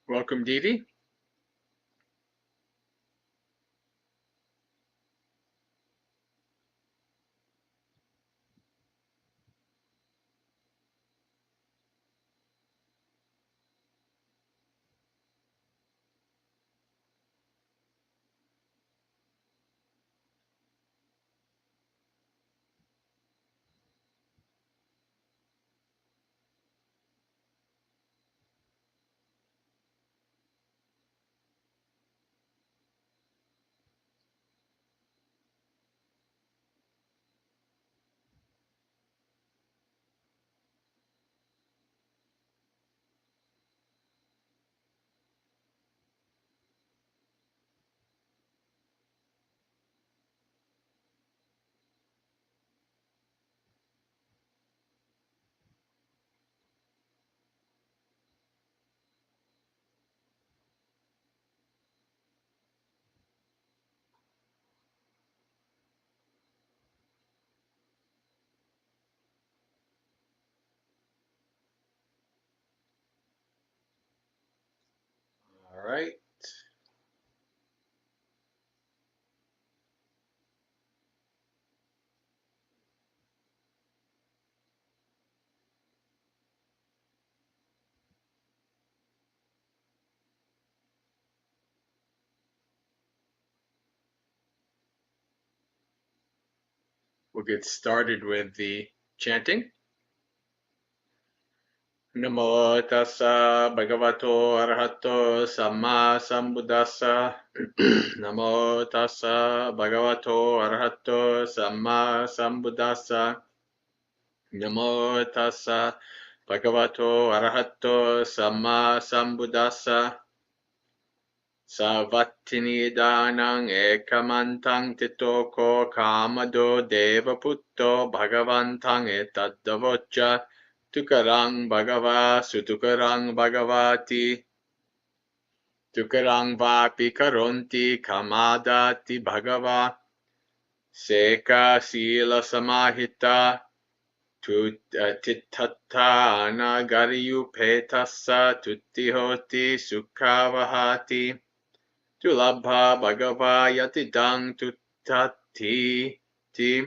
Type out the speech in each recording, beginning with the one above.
Welcome, Devi. All right. We'll get started with the chanting. Namo tassa bhagavato arahato samma sambuddhassa. Namo tassa bhagavato arahato samma sambuddhassa. Namo tassa bhagavato arahato samma sambuddhassa. Savatini danang ekamantang titoko kamado devaputto bhagavantang etadavocha tukarang bhagava sutukarang bhagavati tukarang vapi karonti kamadati bhagava seka sila samahita tittata anagariyu petassa tuttihoti sukhavahati Dulabha bhagava yatidang tuttati ti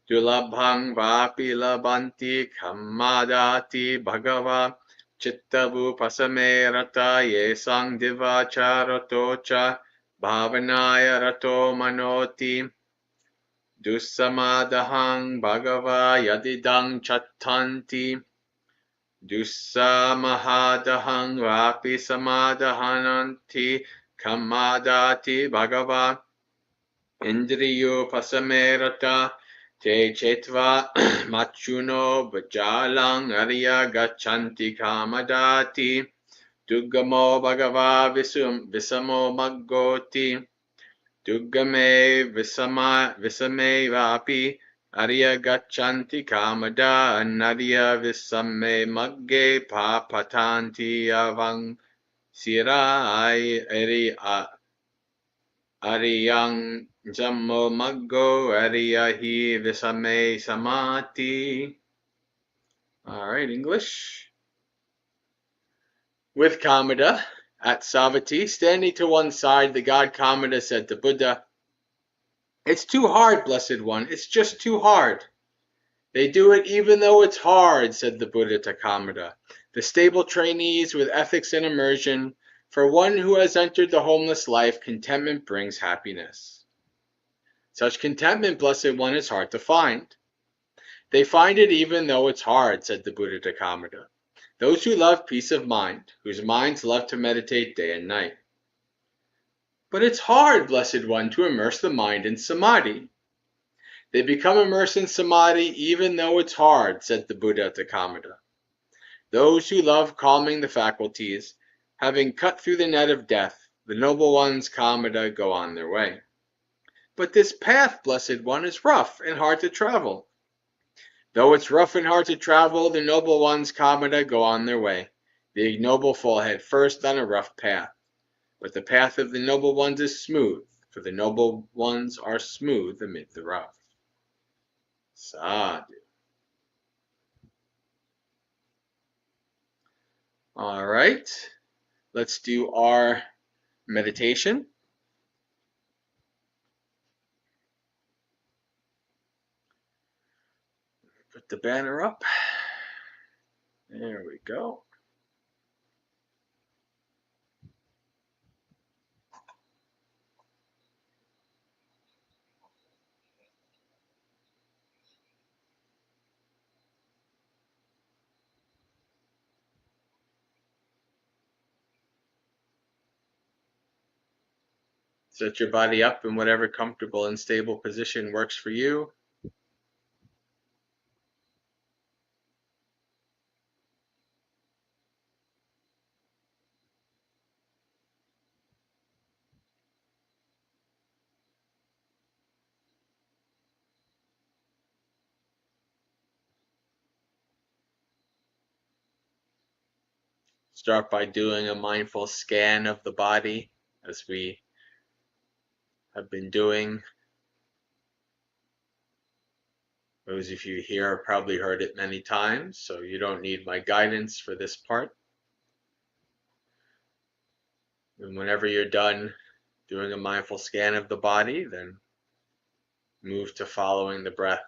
dulabhang vapi labanti kamadati bhagava chittavu pasame rata yesang divacharato cha bhavanaya rato manoti dusamadahang bhagava yadidang chattanti dusamahadahang vapi samadahananti Kamadati Bhagava Indriyo Pasamerata Te Chetva Machuno Bajalang Arya Gachanti Kamadati Duggamo Bhagava Visamo Maggoti Duggame Visame Vapi Arya Gachanti Kamada Anarya Visame Magge Papatanti Avang Sira Ariyang Jammo Maggo Ariyahi Visame Samati. Alright, English. With Kamada, at Savatthi, standing to one side, the god Kamada said to Buddha, "It's too hard, Blessed One, it's just too hard." "They do it even though it's hard," said the Buddha to Kamada. "The stable trainees with ethics and immersion, for one who has entered the homeless life, contentment brings happiness." "Such contentment, Blessed One, is hard to find." "They find it even though it's hard," said the Buddha to Kamada. "Those who love peace of mind, whose minds love to meditate day and night." "But it's hard, Blessed One, to immerse the mind in samadhi." "They become immersed in samadhi even though it's hard," said the Buddha to Kamada. "Those who love calming the faculties, having cut through the net of death, the noble ones Kamada, go on their way." "But this path, Blessed One, is rough and hard to travel." "Though it's rough and hard to travel, the noble ones Kamada go on their way. The ignoble fall head first on a rough path. But the path of the noble ones is smooth, for the noble ones are smooth amid the rough. Sadhu. All right. Let's do our meditation. Put the banner up. There we go. Set your body up in whatever comfortable and stable position works for you. Start by doing a mindful scan of the body, as we have been doing. Those of you here have probably heard it many times, so you don't need my guidance for this part. And whenever you're done doing a mindful scan of the body, then move to following the breath.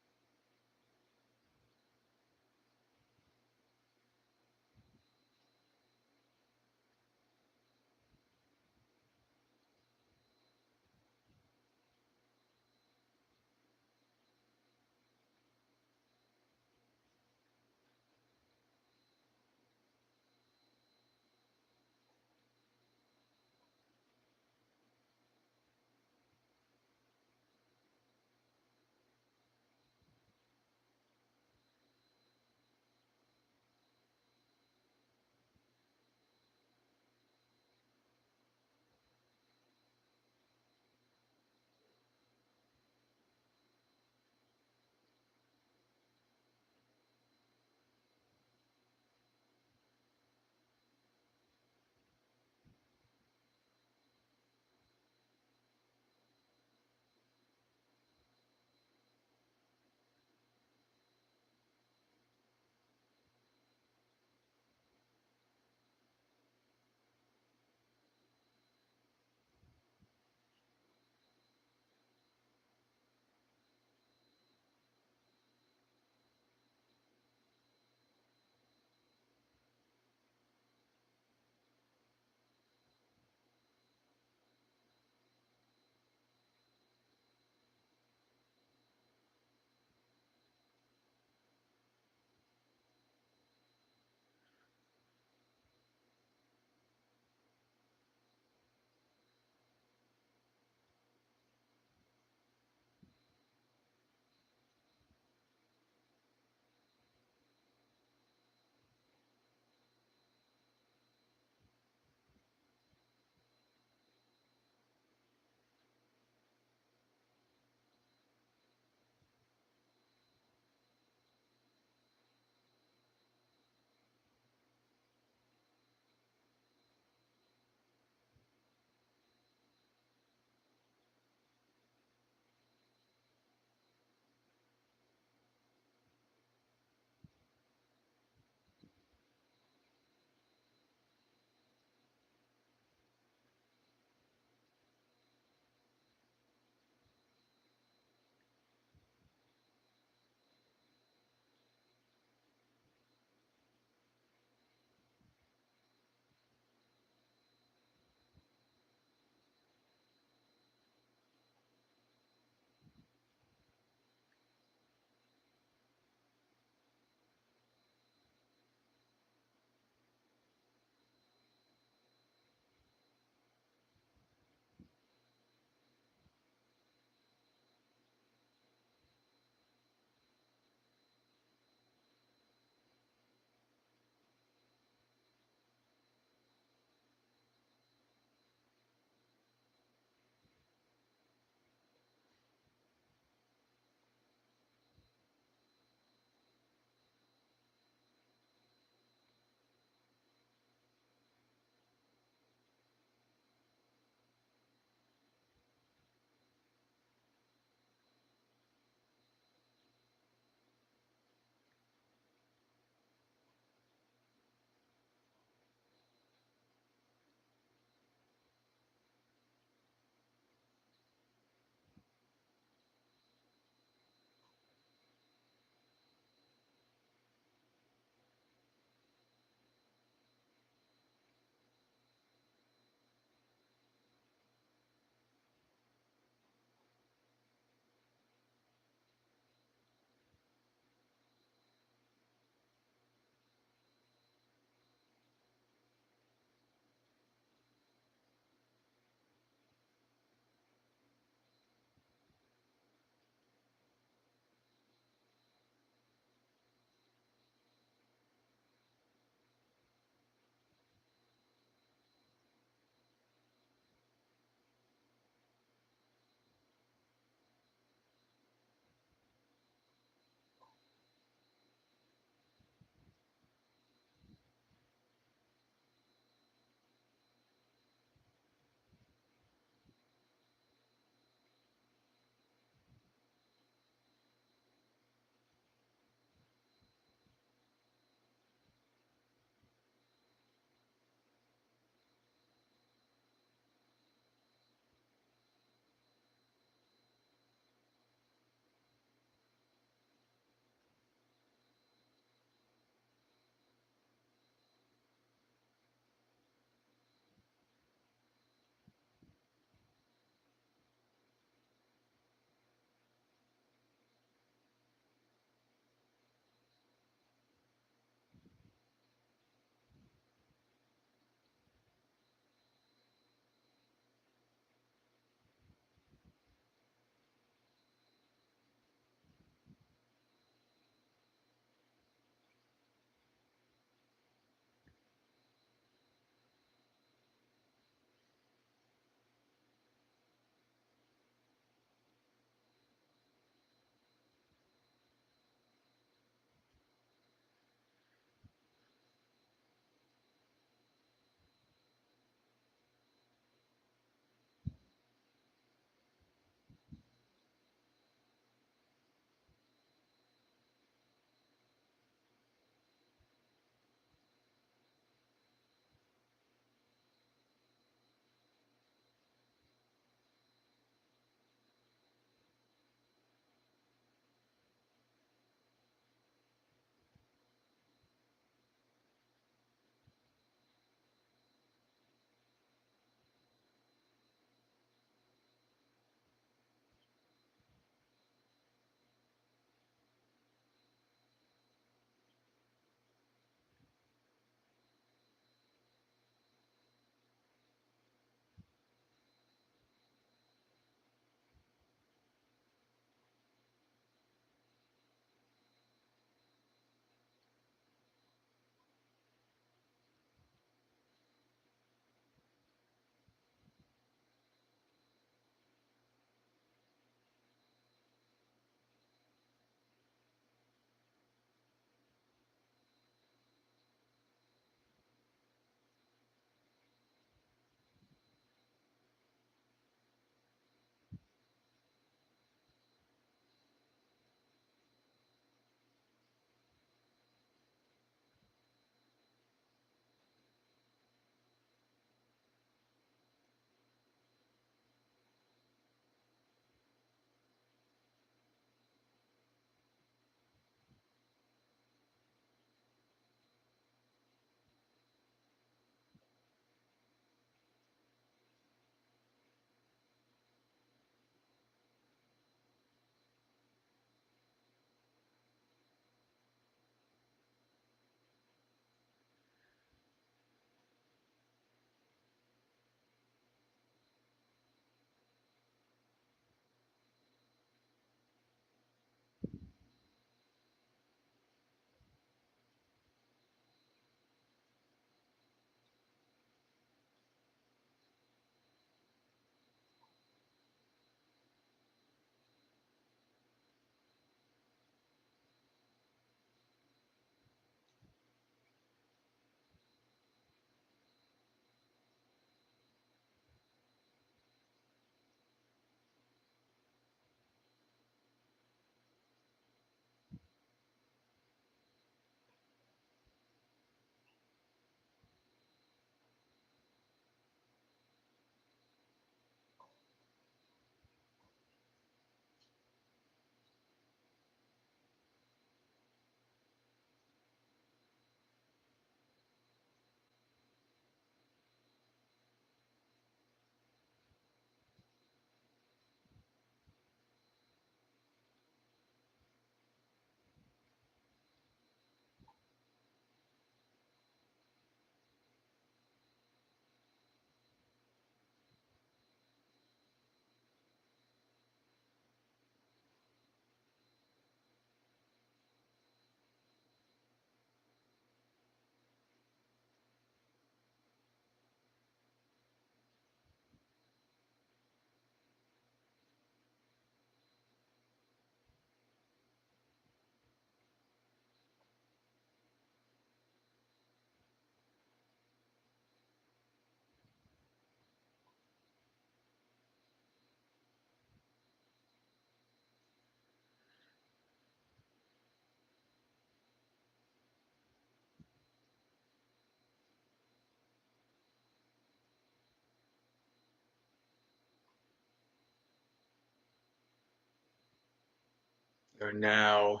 So now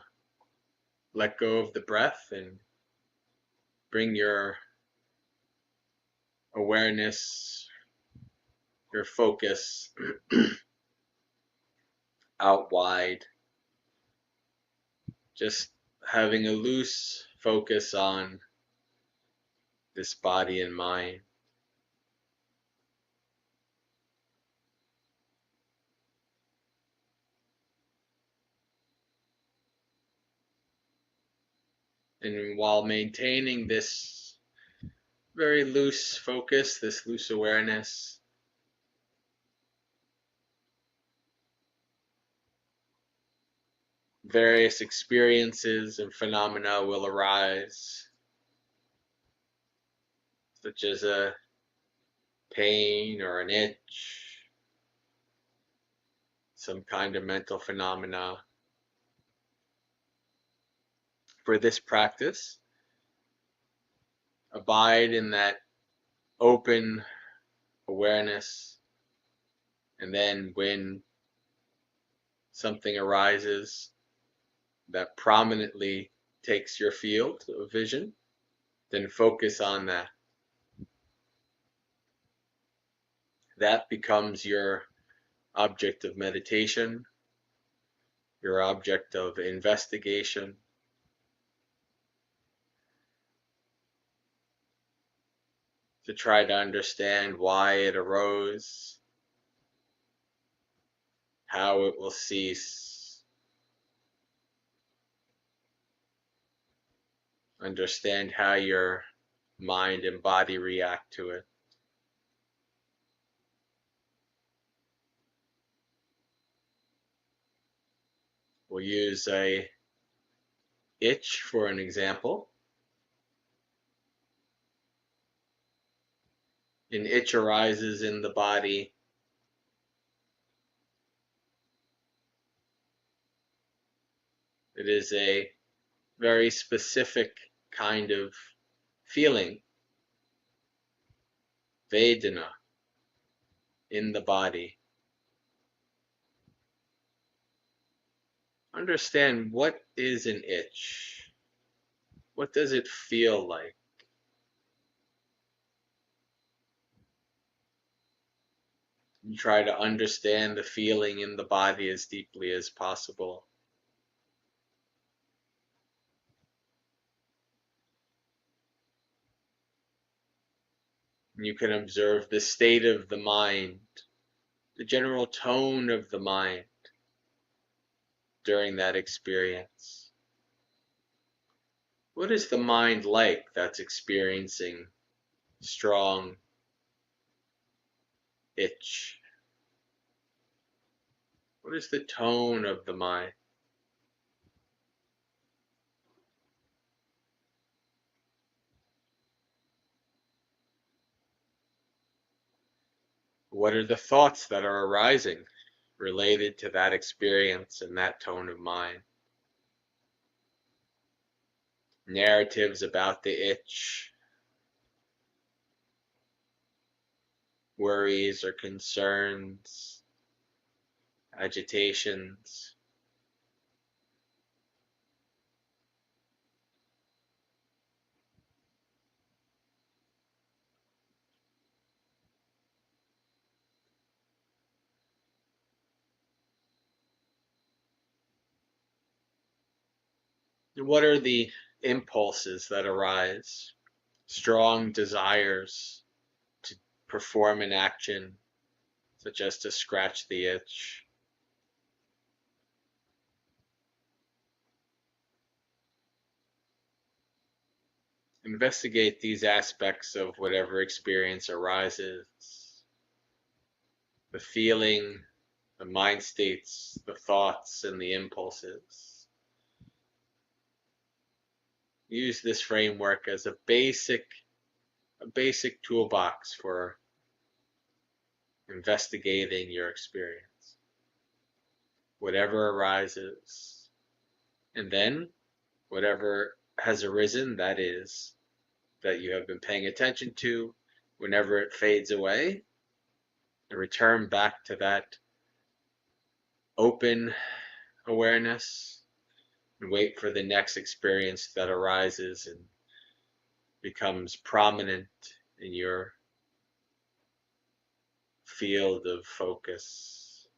let go of the breath and bring your awareness, your focus out wide. Just having a loose focus on this body and mind. And while maintaining this very loose focus, this loose awareness, various experiences and phenomena will arise, such as a pain or an itch, some kind of mental phenomena. For this practice, abide in that open awareness, and then when something arises that prominently takes your field of vision, then focus on that. That becomes your object of meditation, your object of investigation, to try to understand why it arose, how it will cease, understand how your mind and body react to it. We'll use a itch for an example. An itch arises in the body. It is a very specific kind of feeling, Vedana, in the body. Understand, what is an itch? What does it feel like? You try to understand the feeling in the body as deeply as possible. You can observe the state of the mind, the general tone of the mind during that experience. What is the mind like that's experiencing strong itch? What is the tone of the mind? What are the thoughts that are arising related to that experience and that tone of mind? Narratives about the itch, worries or concerns, agitations. What are the impulses that arise? Strong desires to perform an action, such as to scratch the itch. Investigate these aspects of whatever experience arises. The feeling, the mind states, the thoughts, and the impulses. Use this framework as a basic toolbox for investigating your experience. Whatever arises, and then whatever has arisen, that is, that you have been paying attention to, whenever it fades away, and return back to that open awareness, and wait for the next experience that arises and becomes prominent in your field of focus.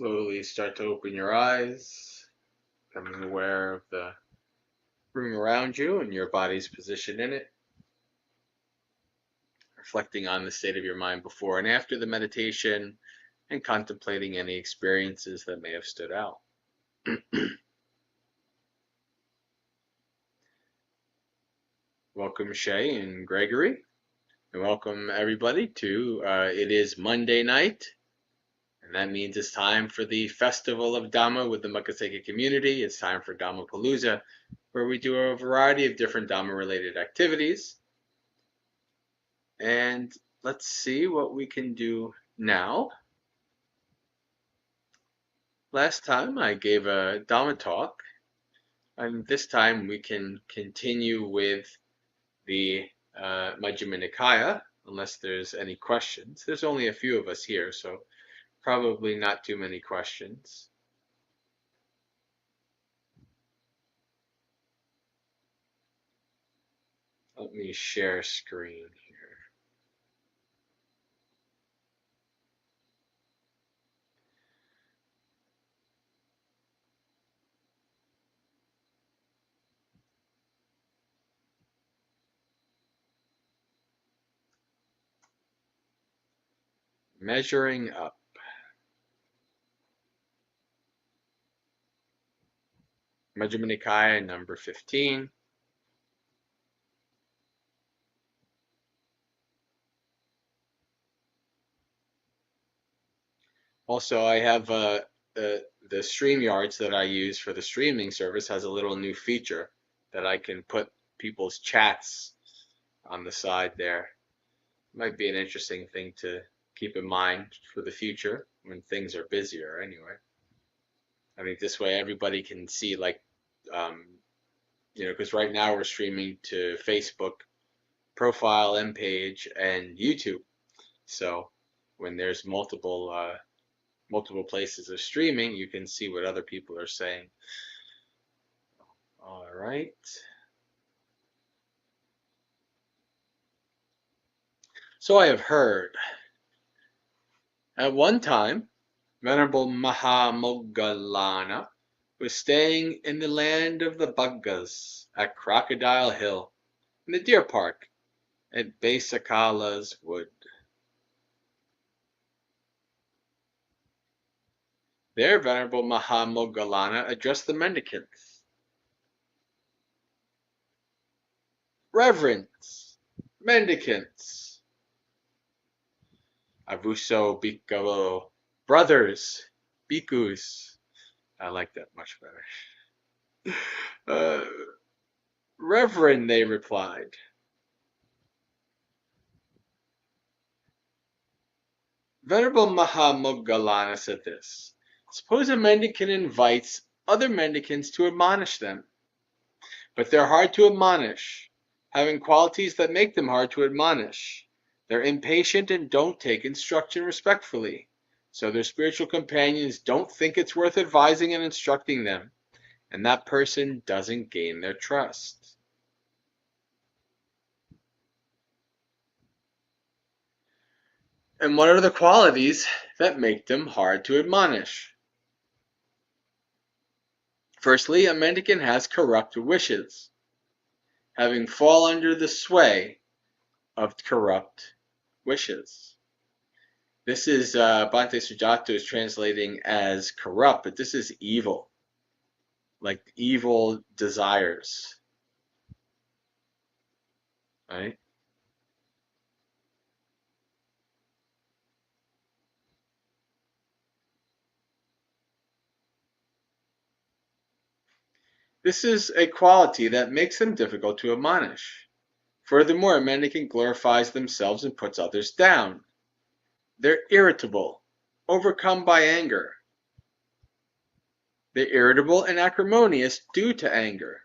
Slowly start to open your eyes, becoming aware of the room around you and your body's position in it. Reflecting on the state of your mind before and after the meditation and contemplating any experiences that may have stood out. Welcome Shay and Gregory, and welcome everybody to it is Monday night, and that means it's time for the Festival of Dhamma with the Maggasekha community. It's time for Dhammapalooza, where we do a variety of different Dhamma related activities. And let's see what we can do now. Last time I gave a Dhamma talk, and this time we can continue with the Majjhima Nikaya, unless there's any questions. There's only a few of us here, so probably not too many questions. Let me share screen here. Measuring up. Majjhima Nikaya number 15. Also, I have the StreamYards that I use for the streaming service has a little new feature that I can put people's chats on the side there. Might be an interesting thing to keep in mind for the future when things are busier anyway. I think this way everybody can see, like, because right now we're streaming to Facebook profile and page and YouTube. So when there's multiple places of streaming, you can see what other people are saying. All right. So I have heard at one time, Venerable Mahamoggalana was staying in the land of the Buggas at Crocodile Hill, in the deer park at Basakala's Wood. There, Venerable Mahamoggalana addressed the mendicants. Reverends, mendicants, Avuso Bhikkhavo, brothers, bhikkhus. I like that much better. Reverend, they replied. Venerable Mahamoggalana said this: suppose a mendicant invites other mendicants to admonish them, but they're hard to admonish, having qualities that make them hard to admonish. They're impatient and don't take instruction respectfully, so their spiritual companions don't think it's worth advising and instructing them, and that person doesn't gain their trust. And what are the qualities that make them hard to admonish? Firstly, a mendicant has corrupt wishes, having fall under the sway of corrupt wishes. This is Bhante Sujato is translating as corrupt, but this is evil, like evil desires, right? This is a quality that makes them difficult to admonish. Furthermore, a mendicant glorifies themselves and puts others down. They're irritable, overcome by anger. They're irritable and acrimonious due to anger.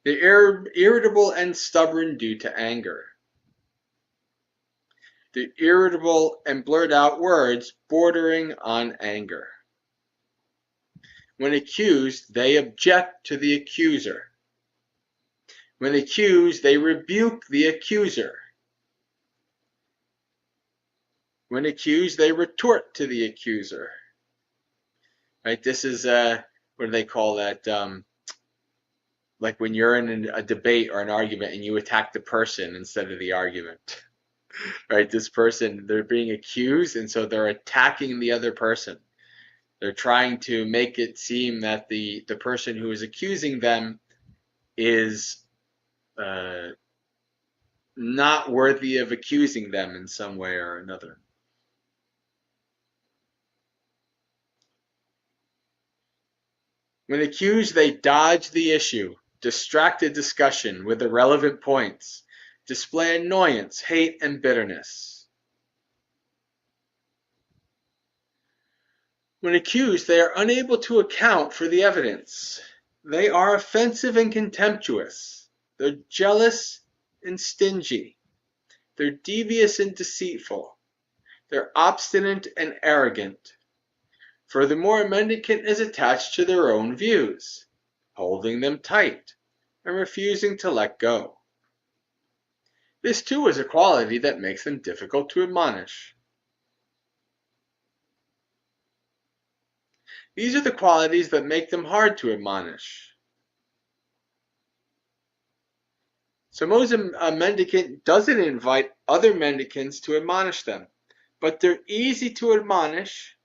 They're irritable and stubborn due to anger. They're irritable and blurt out words bordering on anger. When accused, they object to the accuser. When accused, they rebuke the accuser. When accused, they retort to the accuser. Right? This is what do they call that? Like when you're in a debate or an argument and you attack the person instead of the argument. Right? This person, they're being accused, and so they're attacking the other person. They're trying to make it seem that the person who is accusing them is not worthy of accusing them in some way or another. When accused, they dodge the issue, distract the discussion with irrelevant points, display annoyance, hate, and bitterness. When accused, they are unable to account for the evidence. They are offensive and contemptuous. They're jealous and stingy. They're devious and deceitful. They're obstinate and arrogant. Furthermore, a mendicant is attached to their own views, holding them tight and refusing to let go. This too is a quality that makes them difficult to admonish. These are the qualities that make them hard to admonish. Suppose a mendicant doesn't invite other mendicants to admonish them, but they're easy to admonish,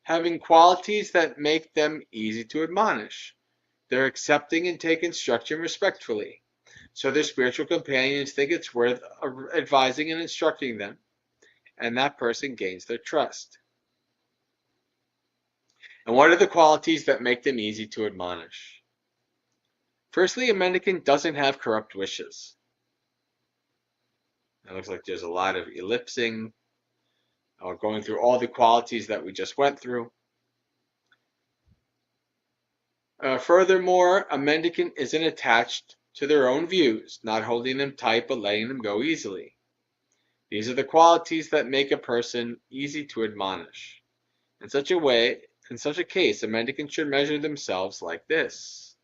having qualities that make them easy to admonish. They're accepting and take instruction respectfully, so their spiritual companions think it's worth advising and instructing them, and that person gains their trust. And what are the qualities that make them easy to admonish? Firstly, a mendicant doesn't have corrupt wishes. It looks like there's a lot of ellipsing, or going through all the qualities that we just went through. Furthermore, a mendicant isn't attached to their own views, not holding them tight but letting them go easily. These are the qualities that make a person easy to admonish. In such a case, a mendicant should measure themselves like this.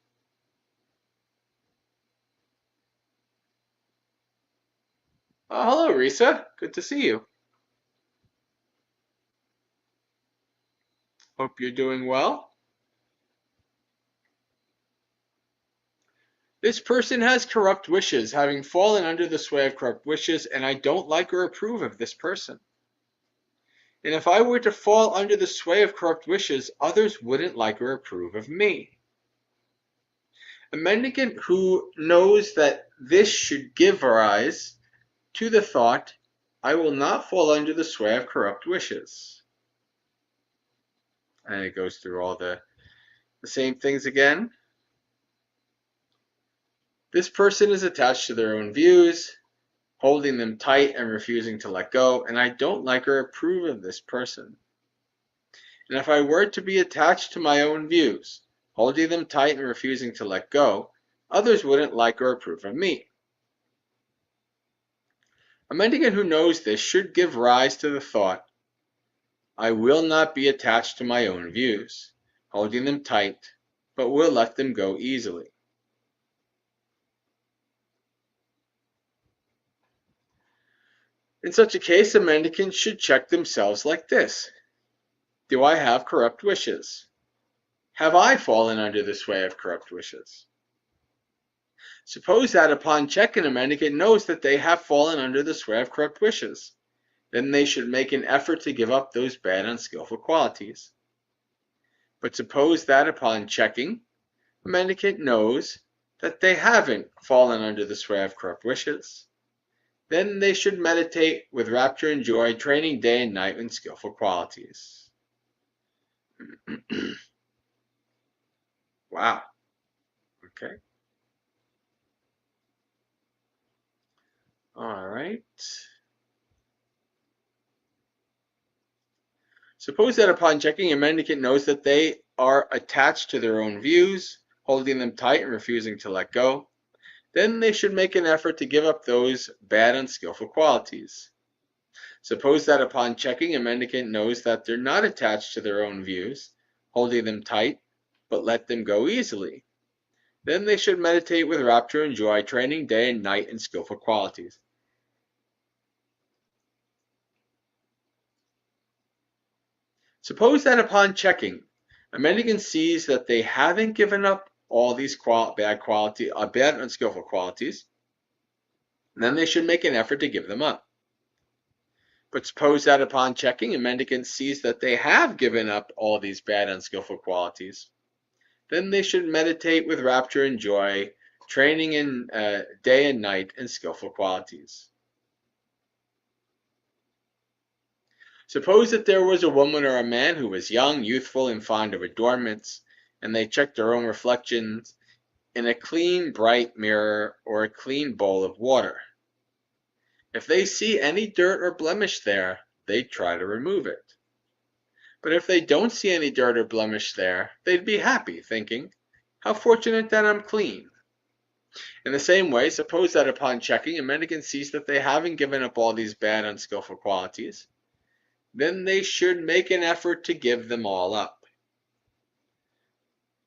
Hello, Risa. Good to see you. Hope you're doing well. This person has corrupt wishes, having fallen under the sway of corrupt wishes, and I don't like or approve of this person. And if I were to fall under the sway of corrupt wishes, others wouldn't like or approve of me. A mendicant who knows that this should give rise to the thought, I will not fall under the sway of corrupt wishes. And it goes through all the same things again. This person is attached to their own views, holding them tight and refusing to let go, and I don't like or approve of this person. And if I were to be attached to my own views, holding them tight and refusing to let go, others wouldn't like or approve of me. A mendicant who knows this should give rise to the thought, I will not be attached to my own views, holding them tight, but will let them go easily. In such a case, a mendicant should check themselves like this. Do I have corrupt wishes? Have I fallen under the sway of corrupt wishes? Suppose that upon checking, a mendicant knows that they have fallen under the sway of corrupt wishes. Then they should make an effort to give up those bad, unskillful qualities. But suppose that upon checking, a mendicant knows that they haven't fallen under the sway of corrupt wishes. Then they should meditate with rapture and joy, training day and night in skillful qualities. Wow. Okay. All right. Suppose that upon checking, a mendicant knows that they are attached to their own views, holding them tight and refusing to let go. Then they should make an effort to give up those bad, unskillful qualities. Suppose that upon checking, a mendicant knows that they're not attached to their own views, holding them tight, but let them go easily. Then they should meditate with rapture and joy, training day and night in skillful qualities. Suppose that upon checking, a mendicant sees that they haven't given up all these bad unskillful qualities, then they should make an effort to give them up. But suppose that upon checking, a mendicant sees that they have given up all these bad unskillful qualities, then they should meditate with rapture and joy, training in day and night in skillful qualities. Suppose that there was a woman or a man who was young, youthful, and fond of adornments, and they checked their own reflections in a clean, bright mirror or a clean bowl of water. If they see any dirt or blemish there, they'd try to remove it. But if they don't see any dirt or blemish there, they'd be happy, thinking, how fortunate that I'm clean. In the same way, suppose that upon checking, a mendicant sees that they haven't given up all these bad, unskillful qualities, then they should make an effort to give them all up.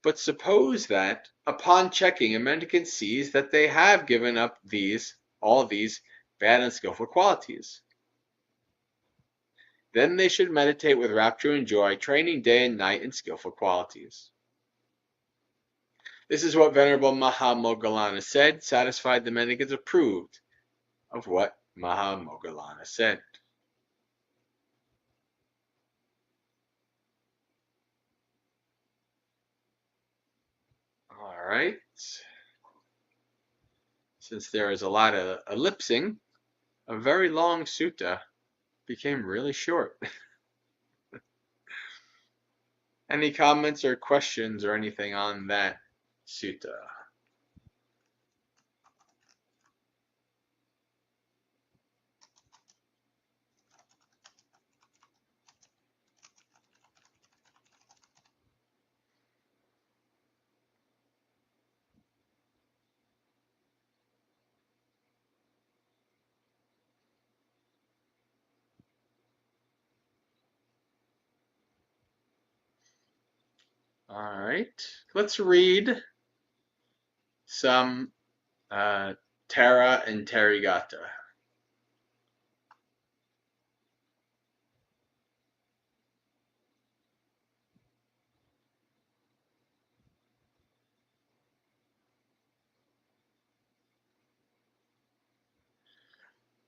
But suppose that, upon checking, a mendicant sees that they have given up all these bad, unskillful qualities. Then they should meditate with rapture and joy, training day and night in skillful qualities. This is what Venerable Mahamoggallana said. Satisfied, the mendicants approved of what Mahamoggallana said. All right. Since there is a lot of ellipsing, a very long sutta became really short. Any comments or questions or anything on that sutta? All right, let's read some Tara and Tarigata.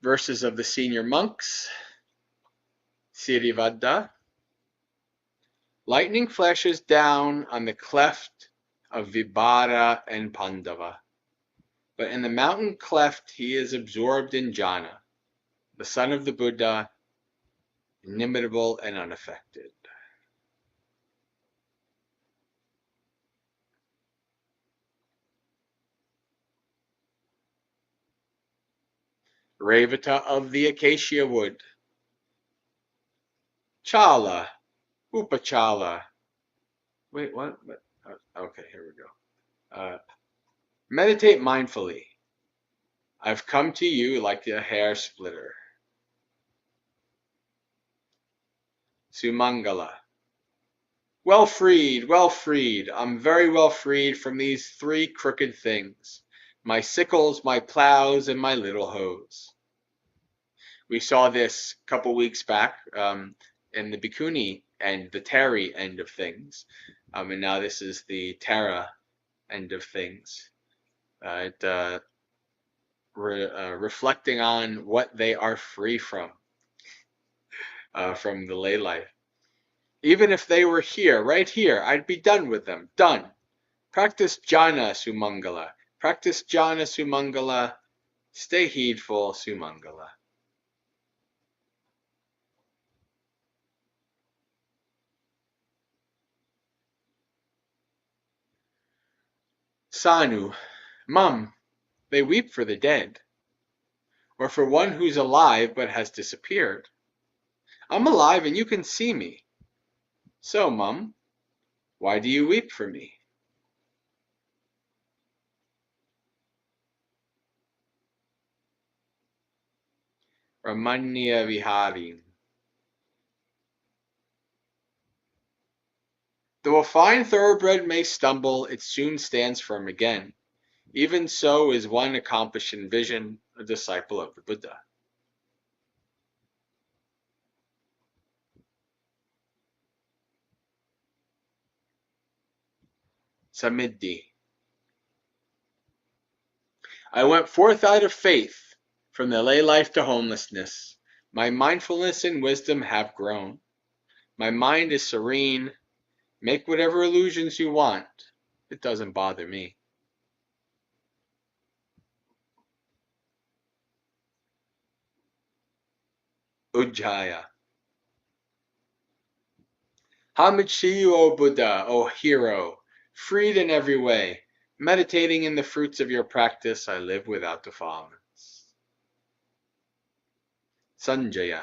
Verses of the senior monks. Sirivadda. Lightning flashes down on the cleft of Vibhara and Pandava, but in the mountain cleft he is absorbed in jhana, the son of the Buddha, inimitable and unaffected. Revata of the acacia wood. Chala, Upachala. Wait, what? Okay, here we go. Meditate mindfully. I've come to you like a hair splitter. Sumangala. Well freed, well freed. I'm very well freed from these three crooked things. My sickles, my plows, and my little hoes. We saw this a couple weeks back in the Bhikkhuni and the Tari end of things. And now this is the Tara end of things. Reflecting on what they are free from the lay life. Even if they were here, right here, I'd be done with them. Done. Practice jhana, Sumangala. Practice jhana, Sumangala. Stay heedful, Sumangala. Sanu. Mum, they weep for the dead, or for one who's alive but has disappeared. I'm alive and you can see me. So, Mum, why do you weep for me? Ramanya Vihari. Though a fine thoroughbred may stumble, it soon stands firm again. Even so is one accomplished in vision, a disciple of the Buddha. Samidhi. I went forth out of faith, from the lay life to homelessness. My mindfulness and wisdom have grown. My mind is serene. Make whatever illusions you want. It doesn't bother me. Ujjaya. Homage to you, O Buddha, O hero, freed in every way. Meditating in the fruits of your practice, I live without defilements. Sanjaya.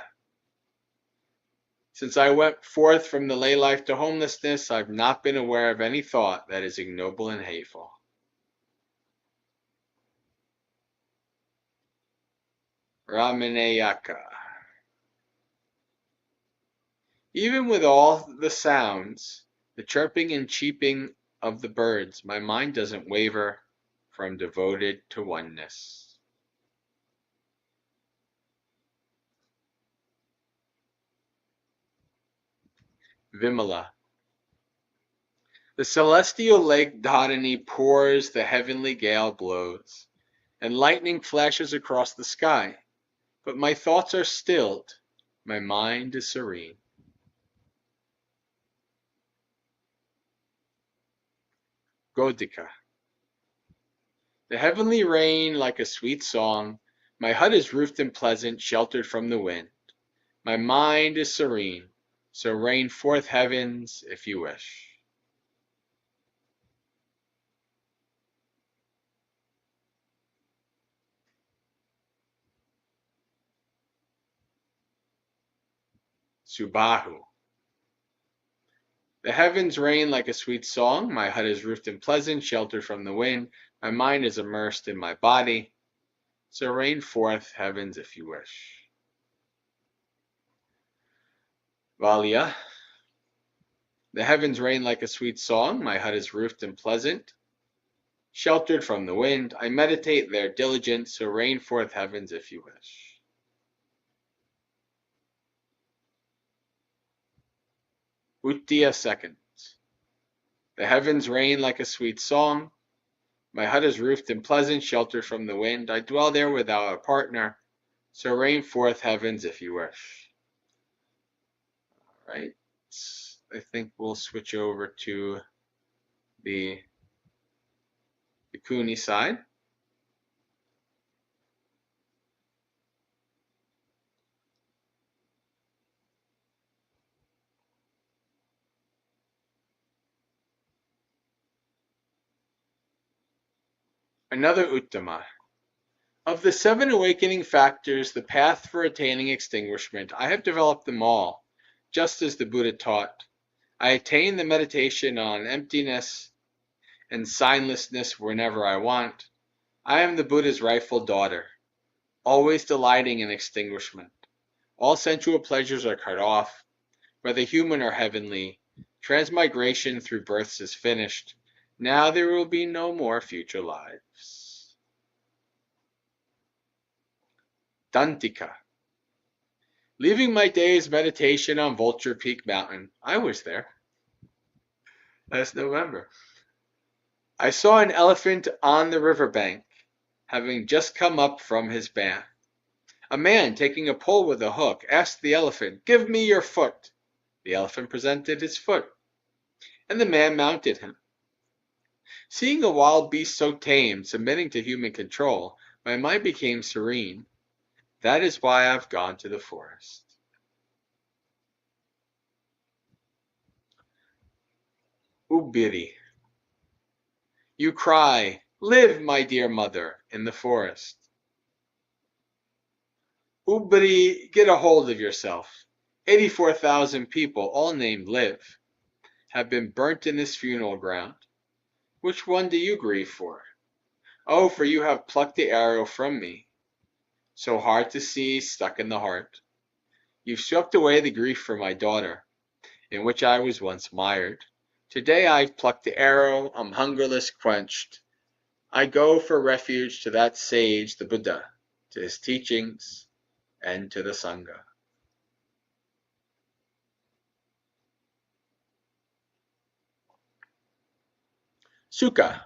Since I went forth from the lay life to homelessness, I've not been aware of any thought that is ignoble and hateful. Ramanayaka. Even with all the sounds, the chirping and cheeping of the birds, my mind doesn't waver from devoted to oneness. Vimala. The celestial lake Dharani pours, the heavenly gale blows, and lightning flashes across the sky. But my thoughts are stilled, my mind is serene. Godika. The heavenly rain like a sweet song, my hut is roofed and pleasant, sheltered from the wind. My mind is serene, so rain forth heavens if you wish. Subahu. The heavens rain like a sweet song, my hut is roofed and pleasant, sheltered from the wind. My mind is immersed in my body, so rain forth heavens if you wish. Valya. The heavens rain like a sweet song, my hut is roofed and pleasant, sheltered from the wind. I meditate there diligent, so rain forth heavens if you wish. Uttiya second. The heavens rain like a sweet song, my hut is roofed and pleasant, sheltered from the wind. I dwell there without a partner, so rain forth heavens if you wish. All right. I think we'll switch over to the Kuni side. Another Uttama. Of the 7 awakening factors, the path for attaining extinguishment, I have developed them all, just as the Buddha taught. I attain the meditation on emptiness and signlessness whenever I want. I am the Buddha's rightful daughter, always delighting in extinguishment. All sensual pleasures are cut off, whether human or heavenly. Transmigration through births is finished. Now there will be no more future lives. Dantika. Leaving my day's meditation on Vulture Peak Mountain, I was there last November. I saw an elephant on the riverbank, having just come up from his bath. A man taking a pole with a hook asked the elephant, "Give me your foot." The elephant presented his foot, and the man mounted him. Seeing a wild beast so tame, submitting to human control, my mind became serene. That is why I've gone to the forest. Ubiri. You cry, "Live, my dear mother," in the forest. Ubiri, get a hold of yourself. 84,000 people, all named Live, have been burnt in this funeral ground. Which one do you grieve for? Oh, for you have plucked the arrow from me, so hard to see, stuck in the heart. You've swept away the grief for my daughter, in which I was once mired. Today I've plucked the arrow, I'm hungerless, quenched. I go for refuge to that sage, the Buddha, to his teachings, and to the Sangha. Sukha.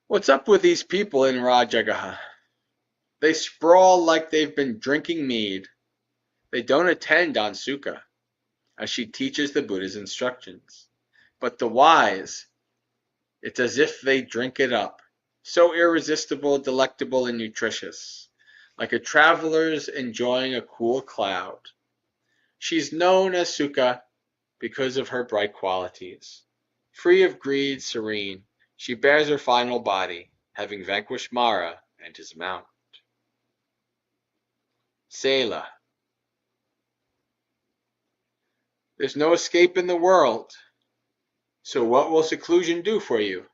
What's up with these people in Rajagaha? They sprawl like they've been drinking mead. They don't attend on Sukha, as she teaches the Buddha's instructions. But the wise, it's as if they drink it up. So irresistible, delectable, and nutritious. Like a traveler's enjoying a cool cloud. She's known as Sukha because of her bright qualities. Free of greed, serene, she bears her final body, having vanquished Mara and his mount. Selah. There's no escape in the world. So what will seclusion do for you?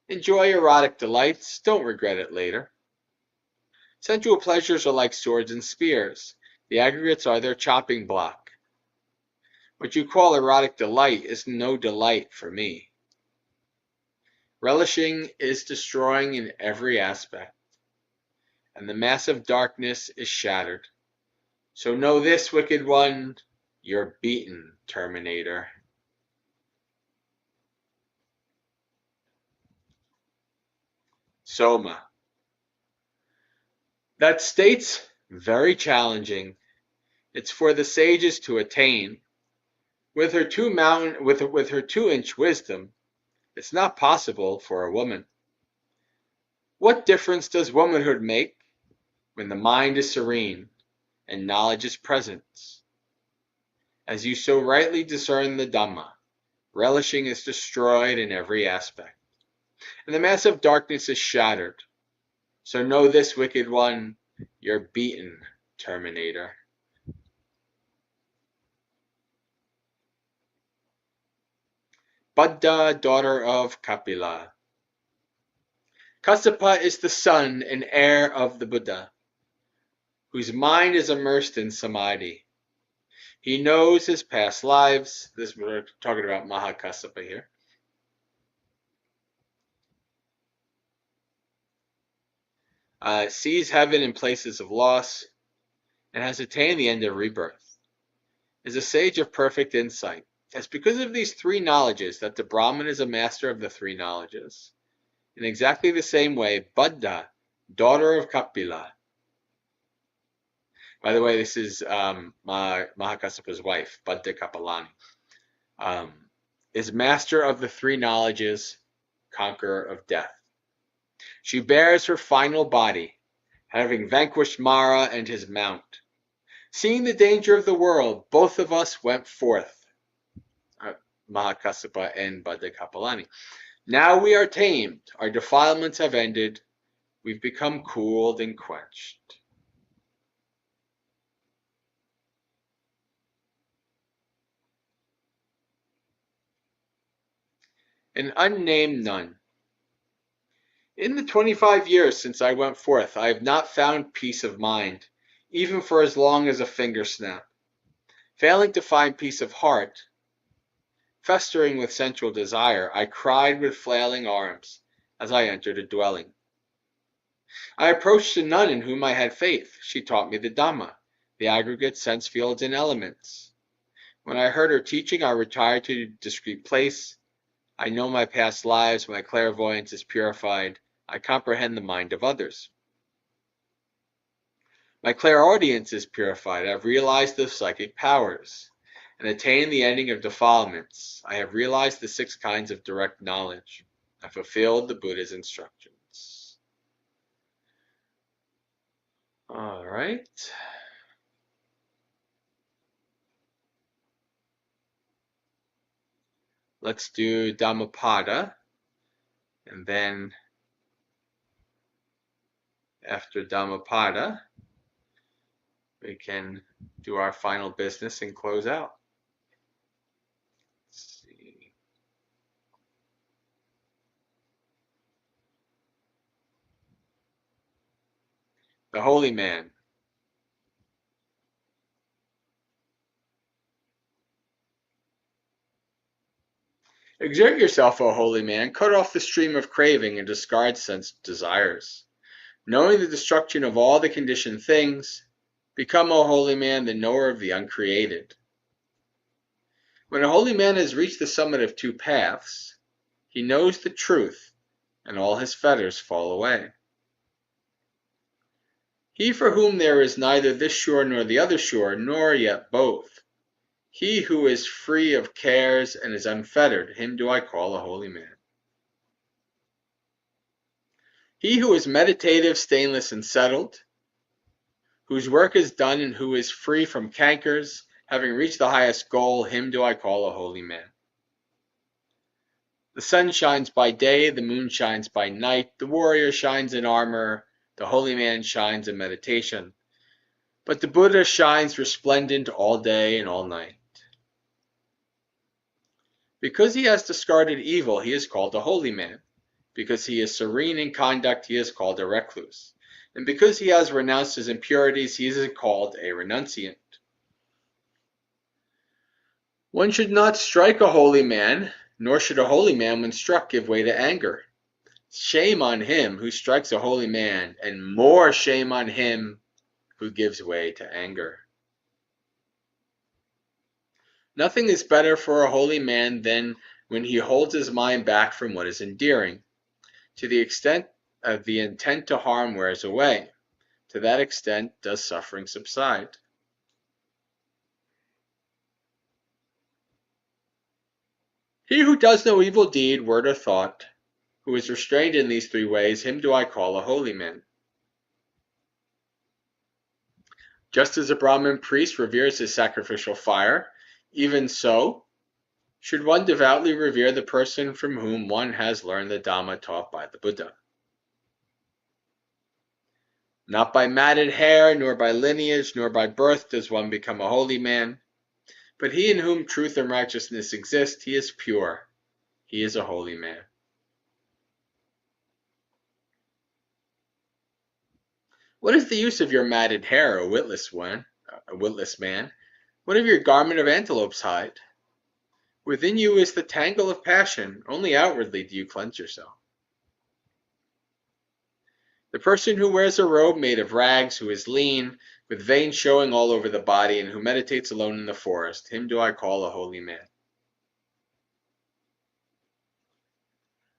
Enjoy erotic delights, don't regret it later. Sensual pleasures are like swords and spears. The aggregates are their chopping block. What you call erotic delight is no delight for me. Relishing is destroying in every aspect, and the massive darkness is shattered. So know this, wicked one, you're beaten, Terminator. Soma. That state's very challenging. It's for the sages to attain. With her 2-inch wisdom, it's not possible for a woman. What difference does womanhood make when the mind is serene and knowledge is present? As you so rightly discern the Dhamma, relishing is destroyed in every aspect, and the massive darkness is shattered. So know this, wicked one, you're beaten, Terminator. Buddha, daughter of Kapila. Kassapa is the son and heir of the Buddha, whose mind is immersed in samadhi. He knows his past lives. We're talking about Maggasekha here. Sees heaven in places of loss, and has attained the end of rebirth. Is a sage of perfect insight. It's because of these 3 knowledges that the Brahman is a master of the 3 knowledges. In exactly the same way, Buddha, daughter of Kapila. By the way, this is Maggasekha's wife, Buddha Kapilani. Is master of the 3 knowledges, conqueror of death. She bears her final body, having vanquished Mara and his mount. Seeing the danger of the world, both of us went forth, Maggasekha and Buddha Kapilani. Now we are tamed, our defilements have ended, we've become cooled and quenched. An unnamed nun. In the 25 years since I went forth, I have not found peace of mind, even for as long as a finger snap. Failing to find peace of heart, festering with sensual desire, I cried with flailing arms as I entered a dwelling. I approached a nun in whom I had faith. She taught me the Dhamma, the aggregate sense fields and elements. When I heard her teaching, I retired to a discreet place. I know my past lives, my clairvoyance is purified. I comprehend the mind of others. My clairaudience is purified. I have realized the psychic powers and attained the ending of defilements. I have realized the 6 kinds of direct knowledge. I fulfilled the Buddha's instructions. All right. Let's do Dhammapada, and then after Dhammapada, we can do our final business and close out. Let's see. The holy man. Exert yourself, O holy man, cut off the stream of craving and discard sense desires. Knowing the destruction of all the conditioned things, become, O holy man, the knower of the uncreated. When a holy man has reached the summit of two paths, he knows the truth, and all his fetters fall away. He for whom there is neither this shore nor the other shore, nor yet both, he who is free of cares and is unfettered, him do I call a holy man. He who is meditative, stainless, and settled, whose work is done and who is free from cankers, having reached the highest goal, him do I call a holy man. The sun shines by day, the moon shines by night, the warrior shines in armor, the holy man shines in meditation. But the Buddha shines resplendent all day and all night. Because he has discarded evil, he is called a holy man. Because he is serene in conduct, he is called a recluse. And because he has renounced his impurities, he is called a renunciant. One should not strike a holy man, nor should a holy man when struck give way to anger. Shame on him who strikes a holy man, and more shame on him who gives way to anger. Nothing is better for a holy man than when he holds his mind back from what is endearing. To the extent of the intent to harm wears away, to that extent does suffering subside. He who does no evil deed, word, or thought, who is restrained in these three ways, him do I call a holy man. Just as a Brahmin priest reveres his sacrificial fire, even so should one devoutly revere the person from whom one has learned the Dhamma taught by the Buddha. Not by matted hair, nor by lineage, nor by birth does one become a holy man, but he in whom truth and righteousness exist, he is pure. He is a holy man. What is the use of your matted hair, O witless man? What of your garment of antelope's hide? Within you is the tangle of passion, only outwardly do you cleanse yourself. The person who wears a robe made of rags, who is lean, with veins showing all over the body, and who meditates alone in the forest, him do I call a holy man.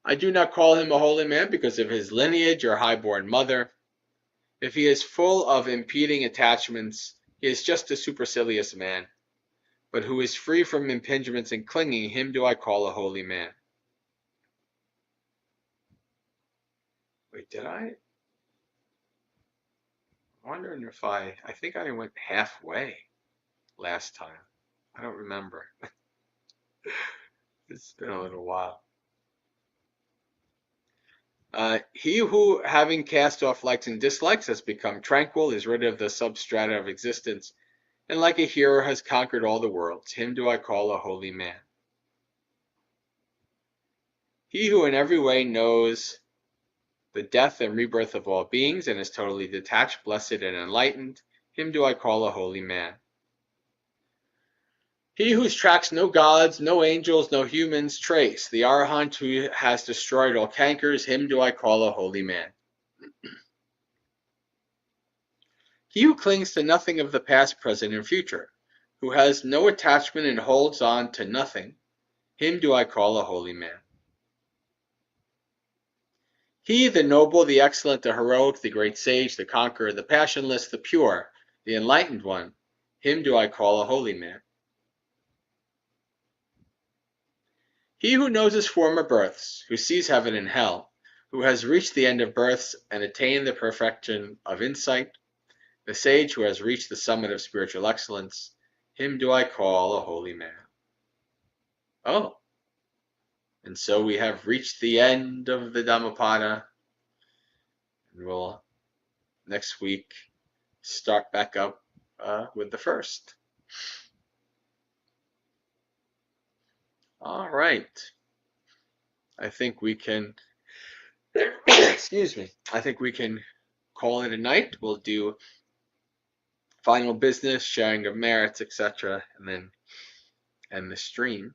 I do not call him a holy man because of his lineage or high-born mother. If he is full of impeding attachments, he is just a supercilious man. But who is free from impingements and clinging, him do I call a holy man. Wait, did I? I'm wondering if I think I went halfway last time. I don't remember. It's been a little while. He who, having cast off likes and dislikes, has become tranquil, is rid of the substrata of existence, and like a hero has conquered all the worlds, him do I call a holy man. He who in every way knows the death and rebirth of all beings, and is totally detached, blessed, and enlightened, him do I call a holy man. He whose tracks no gods, no angels, no humans trace, the Arahant who has destroyed all cankers, him do I call a holy man. He who clings to nothing of the past, present, and future, who has no attachment and holds on to nothing, him do I call a holy man. He, the noble, the excellent, the heroic, the great sage, the conqueror, the passionless, the pure, the enlightened one, him do I call a holy man. He who knows his former births, who sees heaven and hell, who has reached the end of births and attained the perfection of insight, the sage who has reached the summit of spiritual excellence, him do I call a holy man. Oh, and so we have reached the end of the Dhammapada, and we'll next week start back up with the first. All right. I think we can, excuse me, I think we can call it a night. We'll do final business, sharing of merits, etc., and then end the stream.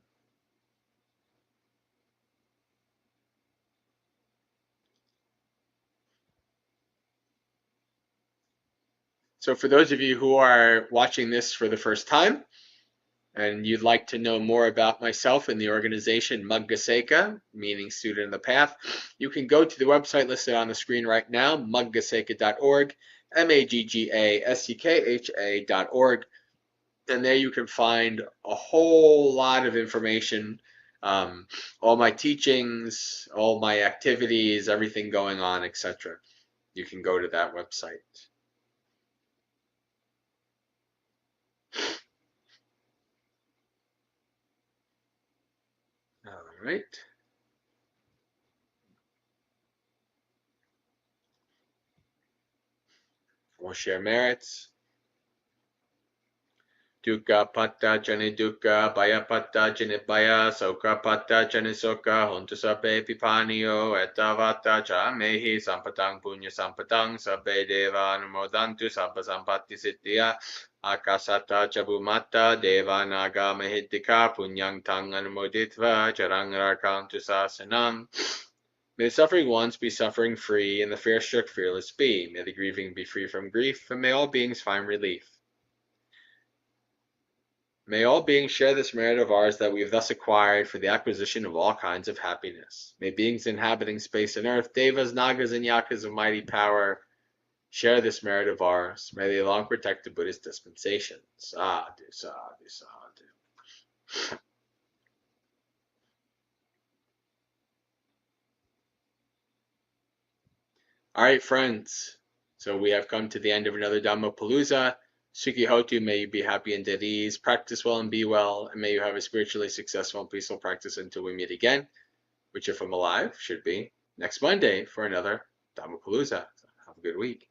So for those of you who are watching this for the first time, and you'd like to know more about myself and the organization Maggasekha, meaning Student of the Path, you can go to the website listed on the screen right now, maggasekha.org, maggasekha.org, and there you can find a whole lot of information, all my teachings, all my activities, everything going on, etc. You can go to that website. All right. We'll share merits. Dukkha patta jani dukkha, bhaya patta jani bhaya, sokha patta jani sokha, hontu sabbe pipaniyo, etavata cha mehi sampatang punya sampatang, sabbe deva anumodantu sabba sampatti siddhya, akasata chabumata deva naga mahidika, punyang tang anumoditva, charang rakantu sasanam. May the suffering ones be suffering free, and the fear-struck fearless be. May the grieving be free from grief, and may all beings find relief. May all beings share this merit of ours that we have thus acquired for the acquisition of all kinds of happiness. May beings inhabiting space and earth, devas, nagas, and yakas of mighty power, share this merit of ours. May they long protect the Buddhist dispensation. Sadhu, sadhu, sadhu. All right, friends. So we have come to the end of another Dhammapalooza. Sukhi Hotu, may you be happy and at ease, practice well and be well, and may you have a spiritually successful and peaceful practice until we meet again, which if I'm alive, should be next Monday for another Dhammapalooza. So have a good week.